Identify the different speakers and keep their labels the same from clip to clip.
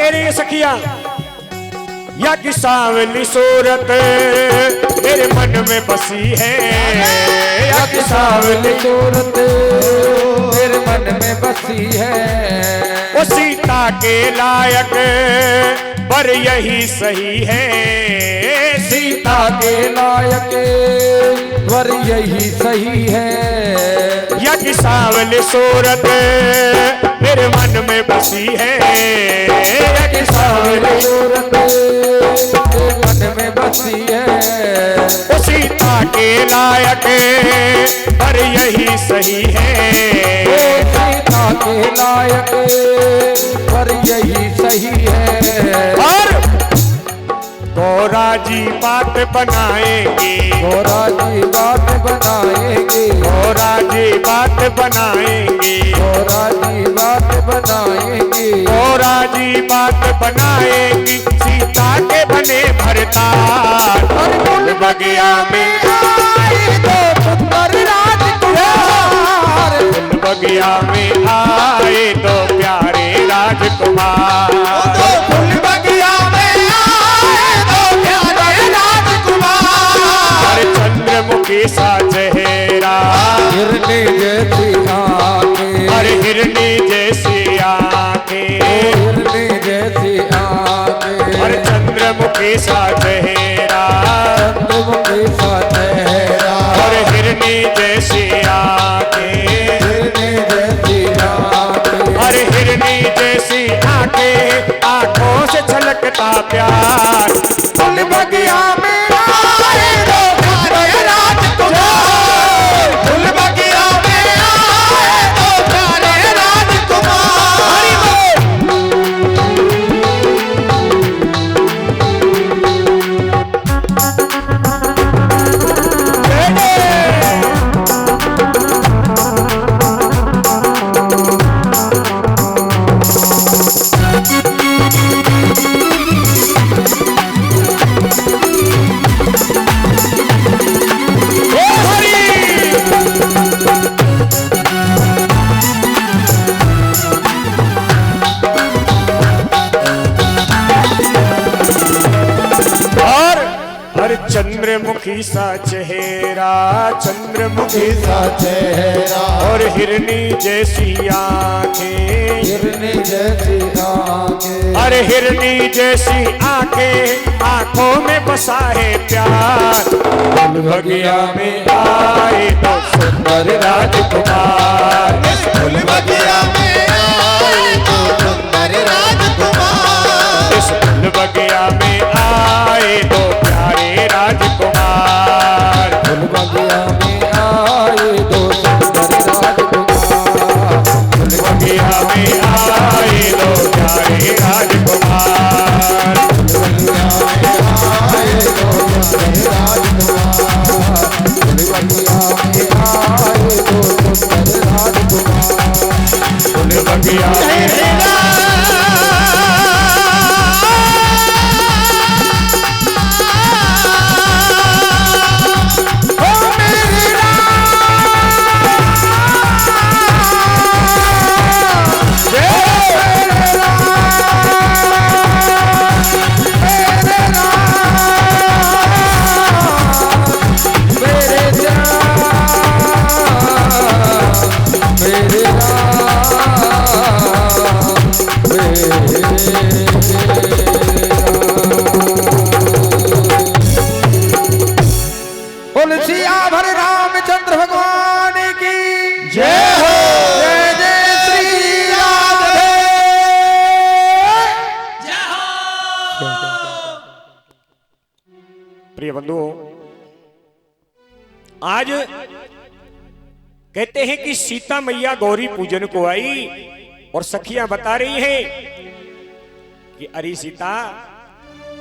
Speaker 1: कह रही है सखिया, या कि सांवली सूरत मेरे मन में बसी है, या कि सांवली
Speaker 2: सूरत मेरे मन में बसी है।
Speaker 1: वो सीता के लायक पर यही सही है,
Speaker 2: सीता के लायक वर यही सही है।
Speaker 1: या कि सांवली सूरत मेरे मन में बसी है, या कि सांवली
Speaker 2: सूरत मेरे मन में बसी है।
Speaker 1: वो सीता के लायक पर यही सही है,
Speaker 2: सीता के लायक पर यही सही है।
Speaker 1: और गौरा जी बात बनाएंगे,
Speaker 2: गौरा जी बात बनाएंगे,
Speaker 1: गौरा जी बात बनाएंगे,
Speaker 2: गौरा जी बात बनाएंगे,
Speaker 1: गौरा जी बात बनाएंगी। सीता के बने भरतार फूल बगिया में
Speaker 2: आए तो सुंदर राजकुमार,
Speaker 1: फूल बगिया में आए तो प्यारे राजकुमार,
Speaker 2: फूल बगिया में आए तो प्यारे राजकुमार।
Speaker 1: चंद्रमुखी सा चेहरा,
Speaker 2: हिरनी जैसी आंखें,
Speaker 1: अरे हिरनी जैसी आंखें,
Speaker 2: हिरनी जैसी आंखें,
Speaker 1: अरे चंद्रमुखी सा चेहरा,
Speaker 2: चंद्रमुखी सा चेहरा,
Speaker 1: और हिरनी जैसी आंखें,
Speaker 2: हिरनी जैसी आंखें,
Speaker 1: अरे हिरनी जैसी आंखें, आंखों से छलकता प्यार।
Speaker 2: फूल बगिया में आए तो प्यारे राजकुमार, फूल बगिया में आए तो प्यारे राजकुमार।
Speaker 1: चंद्रमुखी सा चेहरा, चंद्रमुखी
Speaker 2: सा चेहरा,
Speaker 1: और हिरनी जैसी आंखें,
Speaker 2: हिरनी जैसी आंखें,
Speaker 1: अरे हिरनी जैसी आंखें, आंखों में बसा है प्यार। फूल बगिया में आए तो सुंदर राजकुमार,
Speaker 2: फूल बगिया में आए तो सुंदर राजकुमार,
Speaker 1: इस फूल बगिया में आए तो प्यारे राजकुमार,
Speaker 2: फूल बगिया में आए तो सुंदर राजकुमार,
Speaker 1: फूल बगिया में आए तो प्यारे राजकुमार,
Speaker 2: फूल बगिया में आए तो सुंदर राजकुमार, फूल बगिया में आए तो सुंदर राजकुमार,
Speaker 1: फूल बगिया में
Speaker 2: सियावर रामचंद्र भगवान की जय हो। जय जय श्री राधे, जय हो।
Speaker 1: प्रिय बंधुओं, आज कहते हैं कि सीता मैया गौरी पूजन को आई और सखियां बता रही हैं कि अरे सीता,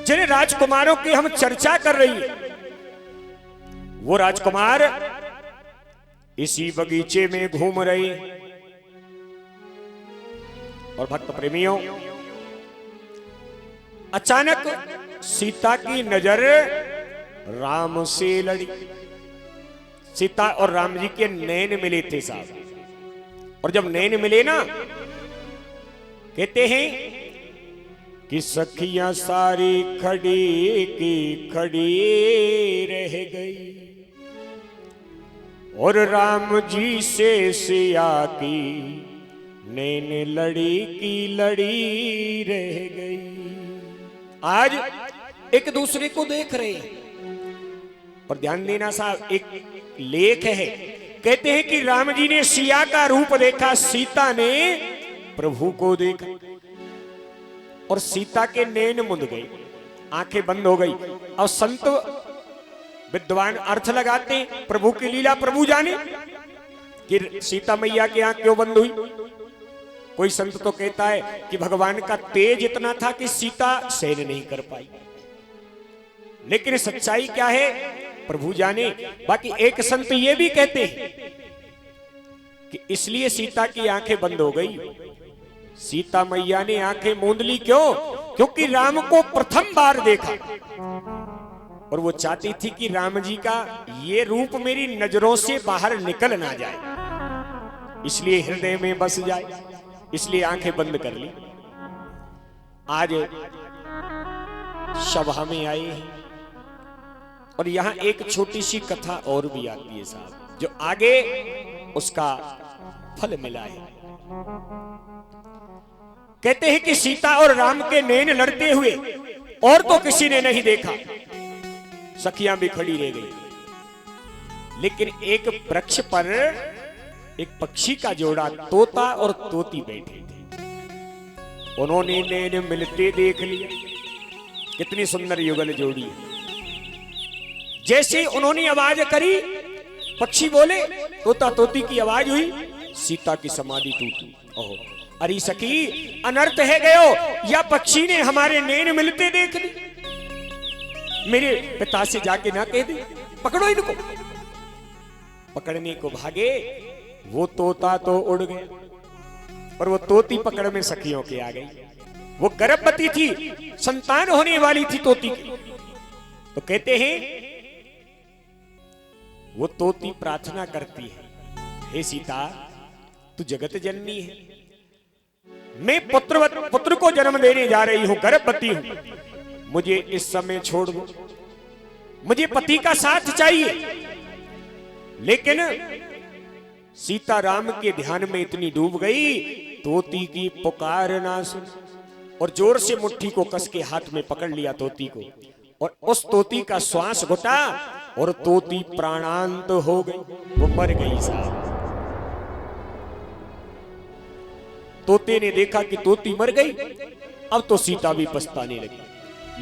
Speaker 1: जिन राजकुमारों की हम चर्चा कर रही हैं, वो राजकुमार इसी बगीचे में घूम रहे। और भक्त प्रेमियों, अचानक सीता की नजर राम से लड़ी। सीता और राम जी के नैन मिले थे साहब, और जब नैन मिले ना, कहते हैं कि सखियां सारी खड़ी की खड़ी रह गई और राम जी से सिया की नैन लड़ी की लड़ी रह गई। आज एक दूसरे को देख रहे हैं और ध्यान देना साहब, एक लेख है, कहते हैं कि राम जी ने सिया का रूप देखा, सीता ने प्रभु को देखा और सीता के नैन मुंद गए, आंखें बंद हो गई। और संत विद्वान अर्थ लगाते हैं, प्रभु की लीला प्रभु जाने कि सीता मैया की आंख क्यों बंद हुई। कोई संत तो कहता है कि भगवान का तेज इतना था कि सीता सहन नहीं कर पाई, लेकिन सच्चाई क्या है प्रभु जाने। बाकी एक संत ये भी कहते हैं कि इसलिए सीता की आंखें बंद हो गई, सीता मैया ने आंखें मूंद ली, क्यों? क्योंकि राम को प्रथम बार देखा और वो चाहती थी कि राम जी का ये रूप मेरी नजरों से बाहर निकल ना जाए, इसलिए हृदय में बस जाए, इसलिए आंखें बंद कर ली। आज सभा में आए हैं और यहां एक छोटी सी कथा और भी आती है साहब, जो आगे उसका फल मिला है। कहते हैं कि सीता और राम के नैन लड़ते हुए और तो किसी ने नहीं देखा, सखियां भी खड़ी रह गई, लेकिन एक वृक्ष पर एक पक्षी का जोड़ा तोता और तोती बैठे थे, उन्होंने नैन मिलते देख लिया। कितनी सुंदर युगल जोड़ी है। जैसे उन्होंने आवाज करी, पक्षी बोले, तोता तोती की आवाज हुई, सीता की समाधि टूटी। ओह अरे सखी, अनर्थ है गयो, या पक्षी ने हमारे नैन मिलते देख ली। मेरे पिता से जाके ना कह दे, पकड़ो इनको। पकड़ने को भागे, वो तोता तो उड़ गया और वो तोती पकड़ में सखियों के आ गई। वो गर्भवती थी, संतान होने वाली थी तोती की। तो कहते हैं वो तोती प्रार्थना करती है, हे सीता तू जगत जननी है, मैं पुत्र को जन्म देने जा रही हूं, गर्भवती हूं, मुझे इस समय छोड़ दो, मुझे पति का साथ चाहिए। लेकिन सीता राम के ध्यान में इतनी डूब गई, तोती की पुकार ना सुन और जोर से मुट्ठी को कस के हाथ में पकड़ लिया तोती को, और उस तोती का श्वास घुटा और तोती प्राणांत हो गई, वो मर गई साहब। तोते ने देखा कि तोती मर गई, अब तो सीता भी पछताने लगी,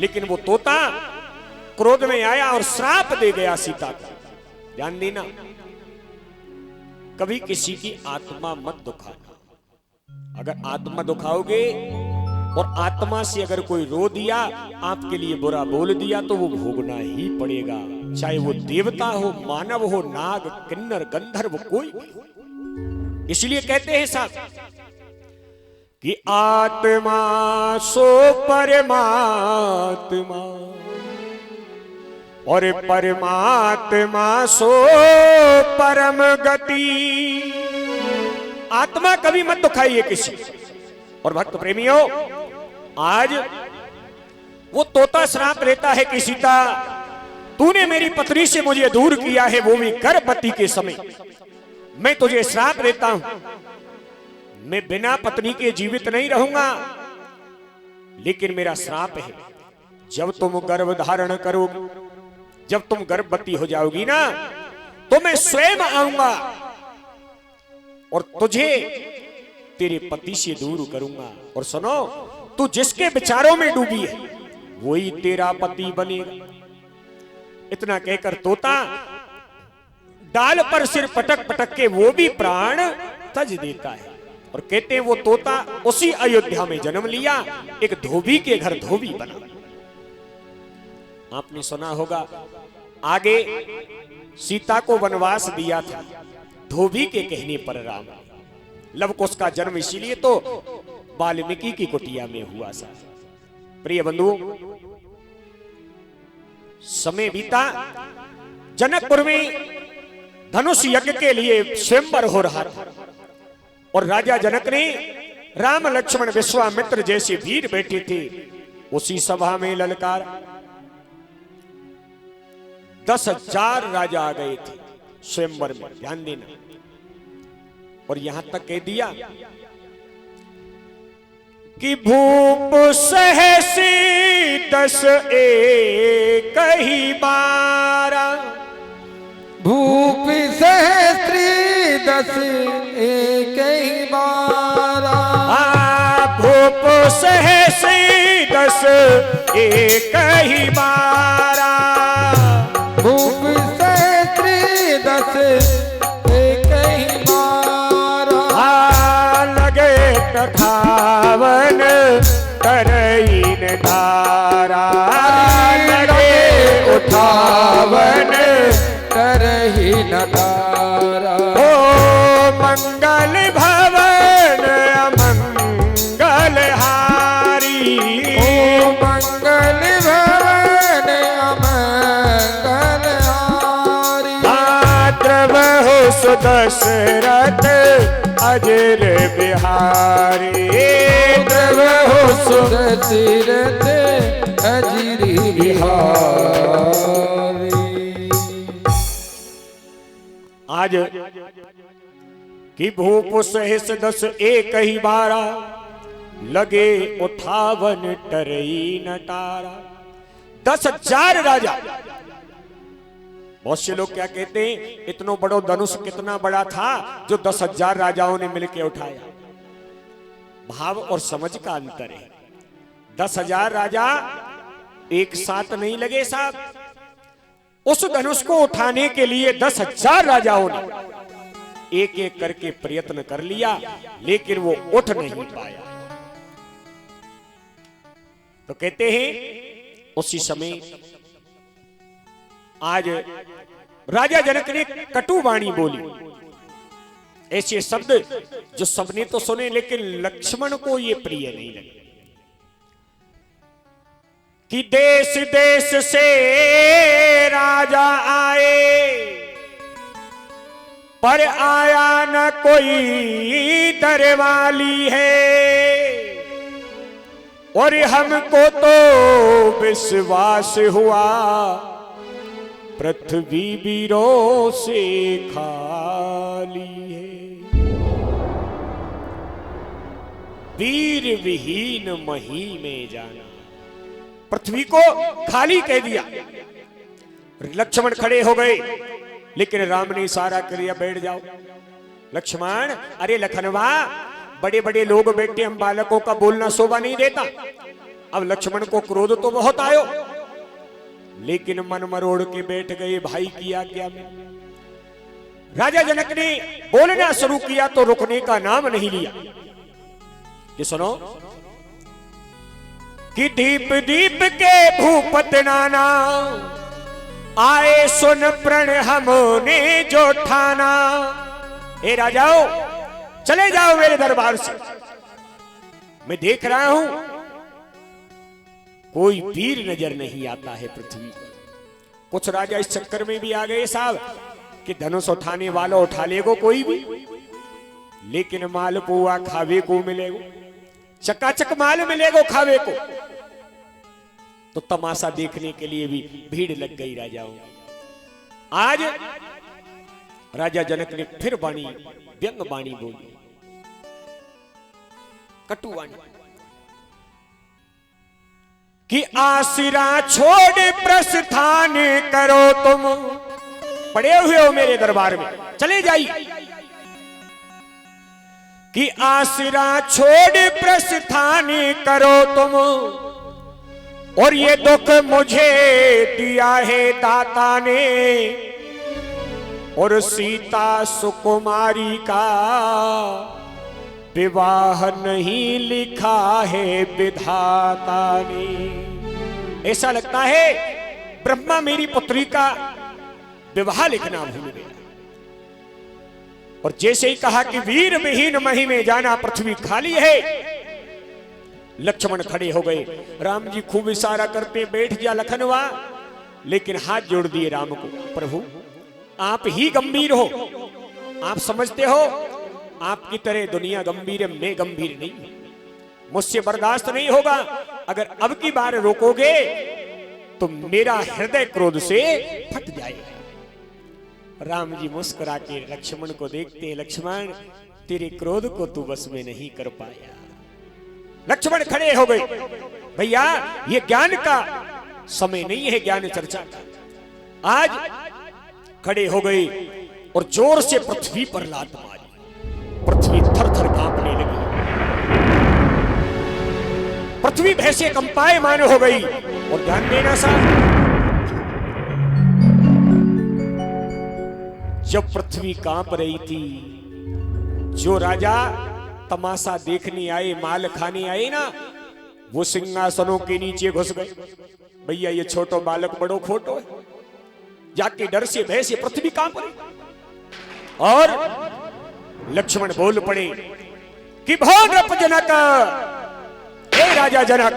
Speaker 1: लेकिन वो तोता क्रोध में आया और श्राप दे गया सीता को। ध्यान देना, कभी किसी की आत्मा मत दुखाना। अगर आत्मा दुखाओगे और आत्मा से अगर कोई रो दिया, आपके लिए बुरा बोल दिया, तो वो भोगना ही पड़ेगा, चाहे वो देवता हो, मानव हो, नाग, किन्नर, गंधर्व, कोई भी। इसलिए कहते हैं साहब कि आत्मा सो परमात्मा और परमात्मा सो परम गति। आत्मा कभी मत दुखाइए किसी। और भक्त प्रेमियों, आज वो तोता श्राप लेता है कि सीता तूने मेरी पत्नी से मुझे दूर किया है, वो भी गर्भवती के समय, मैं तुझे श्राप देता हूं, मैं बिना पत्नी के जीवित नहीं रहूंगा, लेकिन मेरा श्राप है, जब तुम गर्भ धारण करोगे, जब तुम गर्भवती हो जाओगी ना, तो मैं स्वयं आऊंगा और तुझे तेरे पति से दूर करूंगा। और सुनो, तू जिसके विचारों में डूबी है वही तेरा पति बनेगा। इतना कहकर तोता डाल पर सिर पटक पटक के वो भी प्राण तज देता है। और कहते हैं वो तोता उसी अयोध्या में जन्म लिया, एक धोबी के घर धोबी बना। आपने सुना होगा, आगे सीता को वनवास दिया था धोबी के कहने पर राम। लव कुश का जन्म इसीलिए तो वाल्मीकि की कुटिया में हुआ सा। प्रिय बंधु, समय बीता, जनकपुर में धनुष यज्ञ के लिए स्वयंवर हो रहा था और राजा जनक ने राम, लक्ष्मण, विश्वामित्र जैसे वीर बैठे थे उसी सभा में ललकार 10,000 राजा आ गए थे स्वयंवर में, ध्यान देना। और यहां तक कह दिया कि भूप सहसी 10 एक ही बारा,
Speaker 2: भूप सहस्त्री 10 एक ही बारा,
Speaker 1: भूप सहसी 10 एक ही बारा,
Speaker 2: भूप सहस्त्री 10 एक ही बारा,
Speaker 1: लगे तथावन करईन धारा, लगे उठावन
Speaker 2: करही नदारा,
Speaker 1: ओ मंगल भवन अमंगल हारी,
Speaker 2: ओ मंगल भवन अमंगल हारी,
Speaker 1: द्रवहु सुदशरथ अजर बिहारी,
Speaker 2: द्रवहु सुदशरथ अजर बिहारी।
Speaker 1: आज कि भूप सहस 10 एक ही बारा, लगे उठावन टरई नटारा। 10,000 राजा। बहुत से लोग क्या कहते हैं, इतना बड़ो धनुष कितना बड़ा था जो 10,000 राजाओं ने मिलकर उठाया। भाव और समझ का अंतर है। 10,000 राजा एक साथ नहीं लगे साहब। उस धनुष को उठाने के लिए 10,000 राजाओं ने एक एक करके प्रयत्न कर लिया, लेकिन वो उठ नहीं पाया। तो कहते हैं उसी समय आज राजा जनक ने कटु वाणी बोली। ऐसे शब्द जो सबने तो सुने, लेकिन लक्ष्मण को ये प्रिय नहीं लगे कि देश देश से राजा आए, पर आया न कोई दरवाली है, और हमको तो विश्वास हुआ पृथ्वी वीरों से खाली है। वीर विहीन मही में जाना, पृथ्वी को खाली कह दिया। लक्ष्मण खड़े हो गए, लेकिन राम ने इशारा किया बैठ जाओ। लक्ष्मण, अरे लखनवा, बड़े बड़े लोग बैठे, हम बालकों का बोलना शोभा नहीं देता। अब लक्ष्मण को क्रोध तो बहुत आयो, लेकिन मन मरोड़ के बैठ गए। भाई किया क्या मैं? राजा जनक ने बोलना शुरू किया तो रुकने का नाम नहीं लिया। ये सुनो कि दीप दीप के भूपत नाना, आए सुन प्रण हमने जो ठाना। हे राजाओ, चले जाओ मेरे दरबार से। मैं देख रहा हूं कोई वीर नजर नहीं आता है पृथ्वी पर। कुछ राजा इस चक्कर में भी आ गए साहब कि धनुष उठाने वाला उठा लेगो कोई भी, लेकिन माल पुआ खावे को मिलेगो, चकाचक माल मिलेगो खावे को। तो तमाशा देखने के लिए भी भीड़ लग गई राजाओं। आज राजा जनक ने फिर वाणी, व्यंग वाणी बोली, कटु वाणी कि आसिरा छोड़ प्रस्थान करो तुम। पड़े हुए हो मेरे दरबार में, चले जाइए। कि आसिरा छोड़ प्रस्थान करो तुम, और ये दुख मुझे दिया है दाता ने, और सीता सुकुमारी का विवाह नहीं लिखा है विधाता ने। ऐसा लगता है ब्रह्मा मेरी पुत्री का विवाह लिखना भूल गया। और जैसे ही कहा कि वीर विहीन मही में जाना, पृथ्वी खाली है, लक्ष्मण खड़े हो गए। राम जी खूब इशारा करते बैठ जा लखनवा, लेकिन हाथ जोड़ दिए राम को। प्रभु आप ही गंभीर हो, आप समझते हो आपकी तरह दुनिया गंभीर है, मैं गंभीर नहीं। मुझसे बर्दाश्त नहीं होगा। अगर अब की बार रोकोगे तो मेरा हृदय क्रोध से फट जाएगा। राम जी मुस्कुरा के लक्ष्मण को देखते हैं, लक्ष्मण तेरे क्रोध को तू बस में नहीं कर पाया। लक्ष्मण खड़े हो गए, भैया ये ज्ञान का समय नहीं है, ज्ञान चर्चा का। आज खड़े हो गए और जोर से पृथ्वी पर लात मारी। पृथ्वी थर थर कांपने लगी, पृथ्वी भय से कंपायमान हो गई। और ध्यान देना साहब, जब पृथ्वी कांप रही थी, जो राजा तमाशा देखने आए, माल खाने आए ना, वो सिंहासनों के नीचे घुस गए। भैया ये छोटो बालक बड़ो खोटो है, जाके डर से भय से पृथ्वी कांप रही। और लक्ष्मण बोल पड़े कि भोग रप जनक, हे राजा जनक,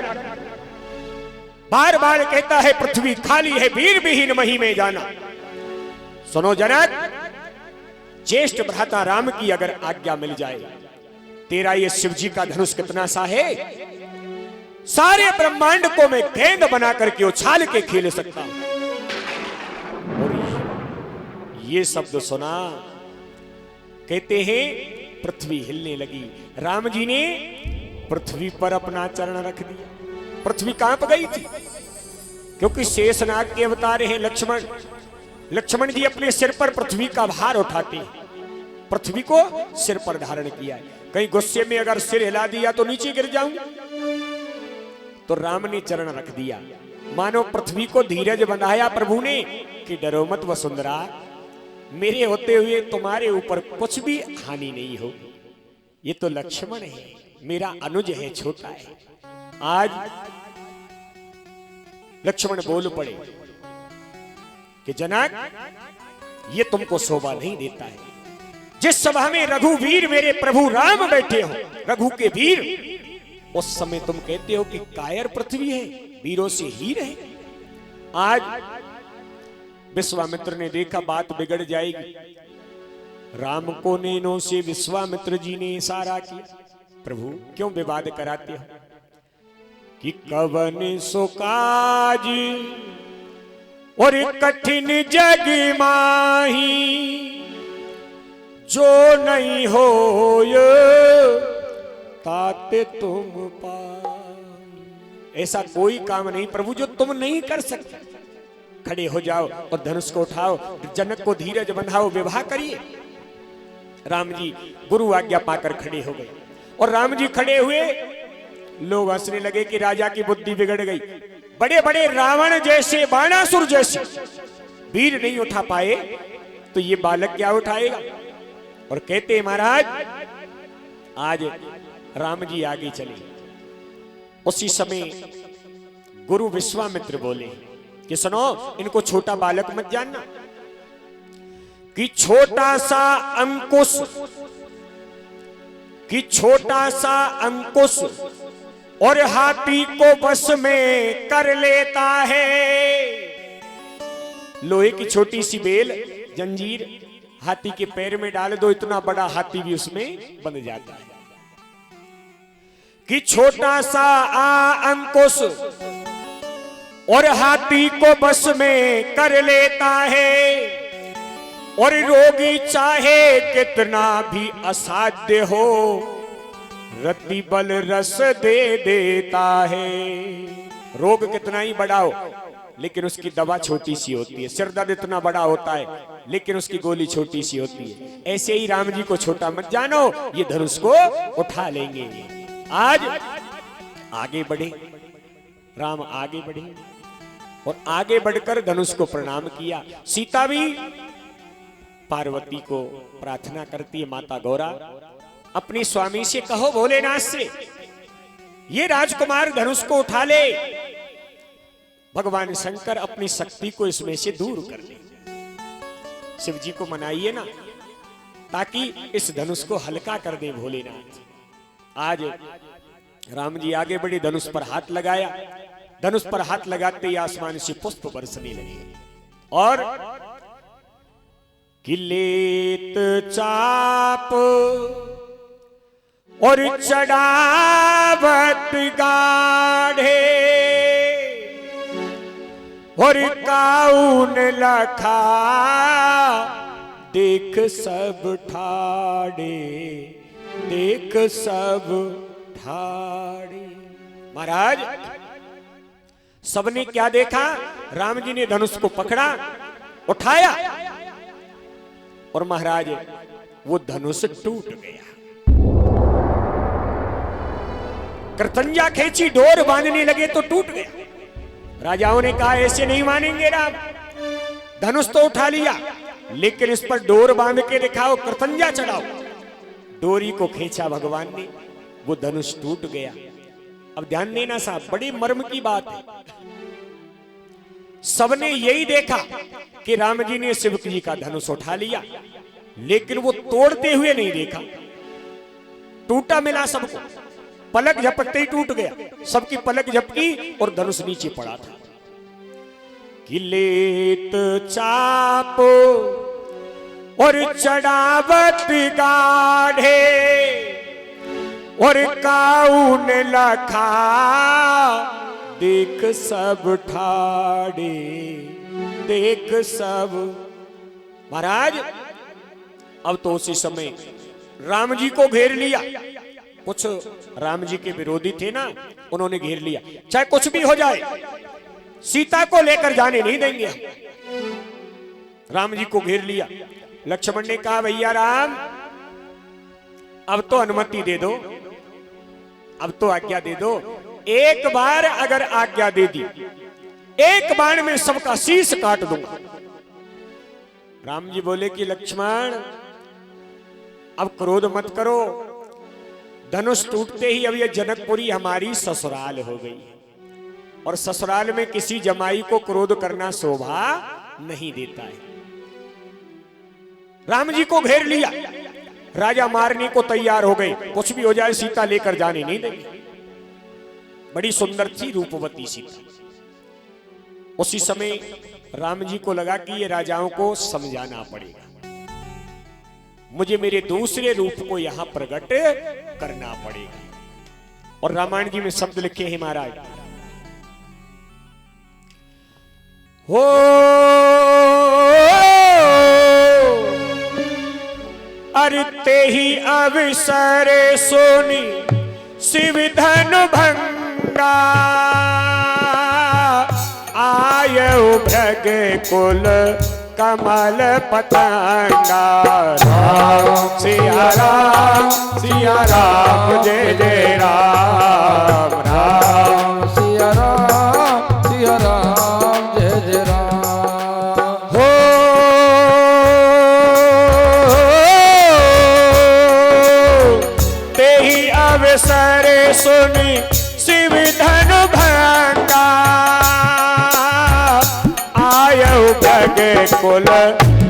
Speaker 1: बार बार कहता है पृथ्वी खाली है, वीर विहीन मही में जाना। सुनो जनक, ज्येष्ठ भ्राता राम की अगर आज्ञा मिल जाए, तेरा ये शिव जी का धनुष कितना सा है, सारे ब्रह्मांड को मैं गेंद बना करके उछाल के खेल सकता हूं। और ये शब्द सुना, कहते हैं पृथ्वी हिलने लगी। राम जी ने पृथ्वी पर अपना चरण रख दिया, पृथ्वी कांप गई थी, क्योंकि शेषनाग के अवतार हैं लक्ष्मण। लक्ष्मण जी अपने सिर पर पृथ्वी का भार उठाते हैं, पृथ्वी को सिर पर धारण किया है। कहीं गुस्से में अगर सिर हिला दिया तो नीचे गिर जाऊंगा, तो राम ने चरण रख दिया, मानो पृथ्वी को धीरज बंधाया प्रभु ने कि डरो मत वसुंधरा, मेरे होते हुए तुम्हारे ऊपर कुछ भी हानि नहीं हो। ये तो लक्ष्मण है, मेरा अनुज है, छोटा है। आज लक्ष्मण बोल पड़े कि जनक, ये तुमको शोभा नहीं देता है। जिस सभा में रघुवीर मेरे प्रभु राम बैठे हो, रघु के वीर, उस समय तुम कहते हो कि कायर पृथ्वी है, वीरों से हीर है। आज विश्वामित्र ने देखा बात बिगड़ जाएगी, राम को नैनों से विश्वामित्र जी ने इशारा किया, प्रभु क्यों विवाद कराते हो, कि कवन सो काज और कठिन जग माही, जो नहीं हो ताते तुम पाई। ऐसा कोई काम नहीं प्रभु जो तुम नहीं कर सकते। खड़े हो जाओ और धनुष को उठाओ, जनक को धीरज बंधाओ, विवाह करिए। राम जी गुरु आज्ञा पाकर खड़े हो गए, और राम जी खड़े हुए, लोग हंसने लगे कि राजा की बुद्धि बिगड़ गई। बड़े बड़े रावण जैसे, बाणासुर जैसे वीर नहीं उठा पाए, तो ये बालक क्या उठाएगा। और कहते महाराज, आज राम जी आगे चले। उसी समय गुरु विश्वामित्र बोले कि सुनो, इनको छोटा बालक मत जानना, कि छोटा सा अंकुश, कि छोटा सा अंकुश और हाथी को बस में कर लेता है। लोहे की छोटी सी बेल, जंजीर हाथी के पैर में डाल दो, इतना बड़ा हाथी भी उसमें बन जाता है। कि छोटा सा अंकुश और हाथी को बस में कर लेता है, और रोगी चाहे कितना भी असाध्य हो, रति बल रस दे देता है। रोग कितना ही बड़ा हो, लेकिन उसकी दवा छोटी सी होती है। सिर दर्द इतना बड़ा होता है, लेकिन उसकी गोली छोटी सी होती है। ऐसे ही राम जी को छोटा मत जानो, ये धनुष को उठा लेंगे। आज आगे बढ़े, राम आगे बढ़े, और आगे बढ़कर धनुष को प्रणाम किया। सीता भी पार्वती को प्रार्थना करती है, माता गौरा अपने स्वामी से कहो, भोलेनाथ से, ये राजकुमार धनुष को उठा ले। भगवान शंकर अपनी शक्ति को इसमें से दूर कर ले। शिव जी को मनाइए ना, ताकि इस धनुष को हल्का कर दे भोलेनाथ। आज राम जी आगे बढ़े, धनुष पर हाथ लगाया। धनुष पर हाथ लगाते ही आसमान से पुष्प बरसने लगे, और किलेत चाप और चढ़ावत गाढ़े और काउन लखा देख सब ठाड़े, देख सब ठाड़े। महाराज सबने क्या देखा? राम जी ने धनुष को पकड़ा, उठाया और महाराज वो धनुष टूट गया। कृतंजा खींची, डोर बांधने लगे तो टूट गया। राजाओं ने कहा ऐसे नहीं मानेंगे राम, धनुष तो उठा लिया लेकिन इस पर डोर बांध के दिखाओ, कृतंजा चढ़ाओ। डोरी को खींचा भगवान ने, वो धनुष टूट गया। अब ध्यान देना साहब, बड़ी मर्म की बात है। सबने यही देखा कि राम जी ने शिव जी का धनुष उठा लिया, लेकिन वो तोड़ते हुए नहीं देखा। टूटा मिला सबको, पलक झपकते ही टूट गया। सबकी पलक झपकी और धनुष नीचे पड़ा था। किलेत चाप और चढ़ावत गाढ़े और काउन लखा देख सब ठाड़े, देख सब। महाराज अब तो उसी समय राम जी को घेर लिया। कुछ राम जी के विरोधी थे ना, उन्होंने घेर लिया। चाहे कुछ भी हो जाए, सीता को लेकर जाने नहीं देंगे। राम जी को घेर लिया। लक्ष्मण ने कहा भैया राम, अब तो अनुमति दे दो, अब तो आज्ञा दे दो। एक बार अगर आज्ञा दे दी, एक बाण में सबका शीश काट दूंगा। राम जी बोले कि लक्ष्मण अब क्रोध मत करो, धनुष टूटते ही अब ये जनकपुरी हमारी ससुराल हो गई और ससुराल में किसी जमाई को क्रोध करना शोभा नहीं देता है। राम जी को घेर लिया, राजा मारने को तैयार हो गए। कुछ भी हो जाए सीता लेकर जाने नहीं देंगे। बड़ी सुंदर थी रूपवती सीता। उसी समय राम जी को लगा कि ये राजाओं को समझाना पड़ेगा, मुझे मेरे दूसरे रूप को यहां प्रकट करना पड़ेगा। और रामायण जी में शब्द लिखे हैं महाराज, हो अरे ते ही अवसर सोनी शिव धनु भंगा आयो भ्रग कुल कमल पतंगा। राम सिया राम, सिया राम जय जय राम। राम
Speaker 2: सिया राम, सिया राम जय जय राम।
Speaker 1: हो ते ही अवसर सुनी शिव धनु भंगा आयो भगे कुल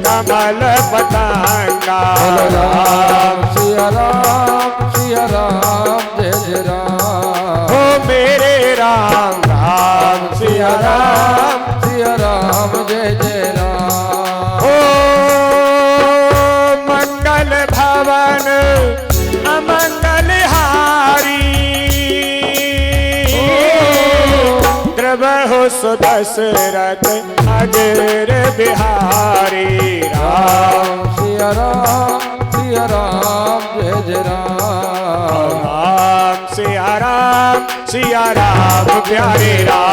Speaker 1: कमल पतंगा।
Speaker 2: राम सिया राम, सिया राम जय जय राम।
Speaker 1: हो मेरे राम, राम सिया राम,
Speaker 2: सिया राम जय जय राम।
Speaker 1: हो मंगल भवन अमंगल हारी द्रवहु सुदशरथ अजर बिहारी। राम
Speaker 2: सिया राम, सिया राम जय जय राम।
Speaker 1: राम सिया राम, सिया राम प्यारे राम।